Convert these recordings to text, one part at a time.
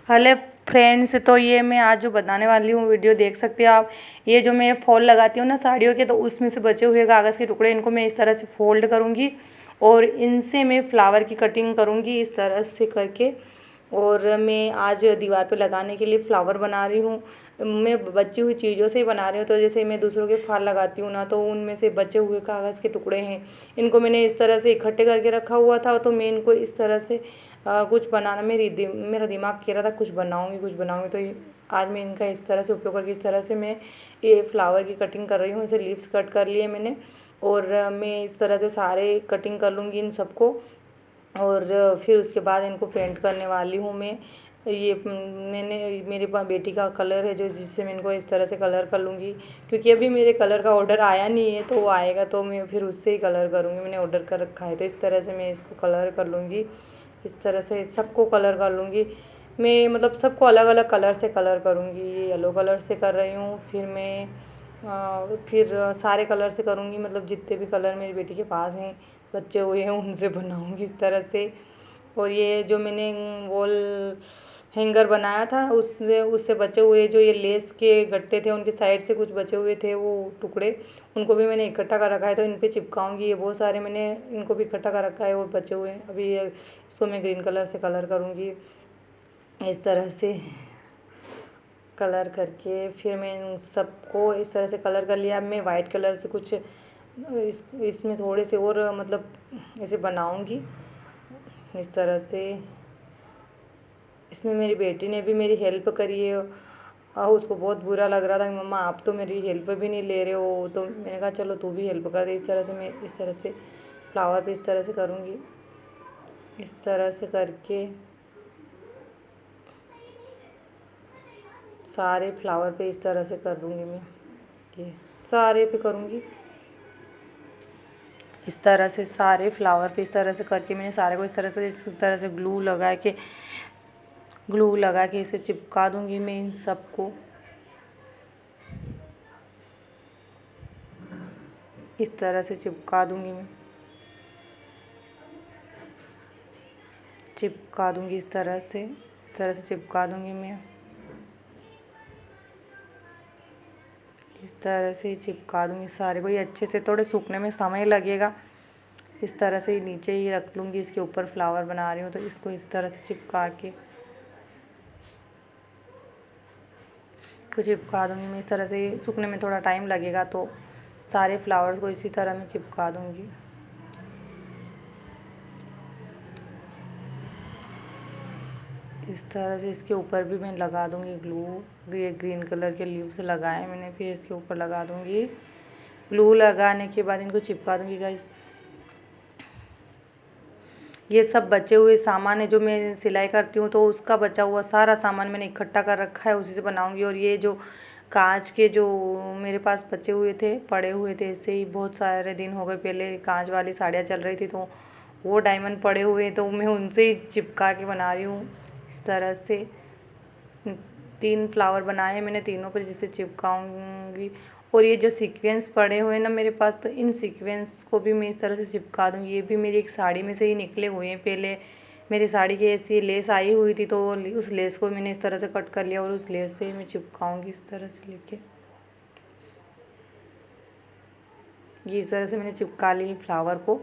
Hello friends, तो ये मैं आज जो बनाने वाली हूँ वीडियो देख सकते हो आप। ये जो मैं फॉल लगाती हूँ ना साड़ियों के, तो उसमें से बचे हुए कागज़ के टुकड़े इनको मैं इस तरह से फोल्ड करूँगी और इनसे मैं फ्लावर की कटिंग करूँगी इस तरह से करके। और मैं आज दीवार पे लगाने के लिए फ्लावर बना रही हूँ। मैं बची हुई चीज़ों से ही बना रही हूँ, तो जैसे मैं दूसरों के फाल लगाती हूँ ना, तो उनमें से बचे हुए कागज़ के टुकड़े हैं, इनको मैंने इस तरह से इकट्ठे करके रखा हुआ था। तो मैं इनको इस तरह से कुछ बनाना मेरा दिमाग कह रहा था कुछ बनाऊँगी, तो आज मैं इनका इस तरह से उपयोग करके इस तरह से मैं ये फ्लावर की कटिंग कर रही हूँ। इसे लीव्स कट कर लिए मैंने, और मैं इस तरह से सारे कटिंग कर लूँगी इन सबको। और फिर उसके बाद इनको पेंट करने वाली हूँ मैं। ये मैंने मेरे पास बेटी का कलर है जो जिससे मैं इनको इस तरह से कलर कर लूँगी, क्योंकि अभी मेरे कलर का ऑर्डर आया नहीं है, तो वो आएगा तो मैं फिर उससे ही कलर करूँगी। मैंने ऑर्डर कर रखा है, तो इस तरह से मैं इसको कलर कर लूँगी। इस तरह से सबको कलर कर लूँगी मैं, मतलब सबको अलग अलग कलर से कलर करूँगी। ये येलो कलर से कर रही हूँ, फिर मैं फिर सारे कलर से करूँगी, मतलब जितने भी कलर मेरी बेटी के पास हैं बचे हुए हैं उनसे बनाऊँगी इस तरह से। और ये जो मैंने वॉल हैंगर बनाया था उससे बचे हुए जो ये लेस के गट्टे थे, उनके साइड से कुछ बचे हुए थे वो टुकड़े, उनको भी मैंने इकट्ठा कर रखा है, तो इन पे चिपकाऊंगी। ये बहुत सारे मैंने इनको भी इकट्ठा कर रखा है और बचे हुए हैं। अभी ये इसको मैं ग्रीन कलर से कलर करूँगी इस तरह से कलर करके। फिर मैं इन सबको इस तरह से कलर कर लिया। अब मैं वाइट कलर से कुछ इसमें थोड़े से और मतलब ऐसे बनाऊँगी इस तरह से। इसमें मेरी बेटी ने भी मेरी हेल्प करी है, और उसको बहुत बुरा लग रहा था कि मम्मा आप तो मेरी हेल्प भी नहीं ले रहे हो, तो मैंने कहा चलो तू भी हेल्प कर दे। इस तरह से मैं इस तरह से फ्लावर पे इस तरह से करूँगी, इस तरह से करके सारे फ्लावर पे इस तरह से कर दूँगी मैं। ये सारे पे करूँगी इस तरह से, सारे फ्लावर पे इस तरह से करके मैंने सारे को इस तरह से ग्लू लगा के इसे चिपका दूँगी मैं इन सबको इस तरह से चिपका दूँगी मैं, चिपका दूँगी इस तरह से चिपका दूँगी मैं। इस तरह से चिपका दूँगी सारे को। ये अच्छे से, थोड़े सूखने में समय लगेगा। इस तरह से नीचे ही रख लूँगी, इसके ऊपर फ्लावर बना रही हूँ, तो इसको इस तरह से चिपका दूँगी मैं। इस तरह से सूखने में थोड़ा टाइम लगेगा, तो सारे फ्लावर्स को इसी तरह मैं चिपका दूँगी। इस तरह से इसके ऊपर भी मैं लगा दूँगी ग्लू। ये ग्रीन कलर के लीव्स लगाए मैंने, फिर इसके ऊपर लगा दूँगी ग्लू। लगाने के बाद इनको चिपका दूँगी गाइस। ये सब बचे हुए सामान है जो मैं सिलाई करती हूँ, तो उसका बचा हुआ सारा सामान मैंने इकट्ठा कर रखा है, उसी से बनाऊँगी। और ये जो कांच के जो मेरे पास बचे हुए थे, पड़े हुए थे, ऐसे ही बहुत सारे दिन हो गए, पहले कांच वाली साड़ियाँ चल रही थी, तो वो डायमंड पड़े हुए, तो मैं उनसे ही चिपका के बना रही हूँ इस तरह से। 3 फ्लावर बनाए मैंने, तीनों पर जिसे चिपकाऊंगी। और ये जो सीक्वेंस पड़े हुए हैं ना मेरे पास, तो इन सीक्वेंस को भी मैं इस तरह से चिपका दूँगी। ये भी मेरी एक साड़ी में से ही निकले हुए हैं। पहले मेरी साड़ी की ऐसी लेस आई हुई थी, तो उस लेस को मैंने इस तरह से कट कर लिया और उस लेस से ही मैं चिपकाऊँगी इस तरह से लेके। ये इस तरह से मैंने चिपका ली फ्लावर को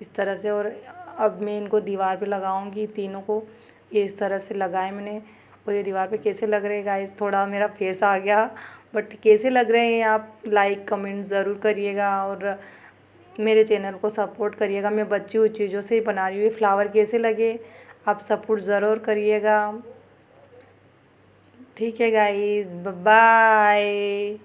इस तरह से। और अब मैं इनको दीवार पे लगाऊंगी तीनों को। ये इस तरह से लगाए मैंने। और ये दीवार पे कैसे लग रहे हैं गाइस, थोड़ा मेरा फेस आ गया, बट कैसे लग रहे हैं आप लाइक कमेंट ज़रूर करिएगा, और मेरे चैनल को सपोर्ट करिएगा। मैं बची हुई चीज़ों से ही बना रही हूँ। ये फ्लावर कैसे लगे आप सपोर्ट ज़रूर करिएगा। ठीक है गाइस, बाय।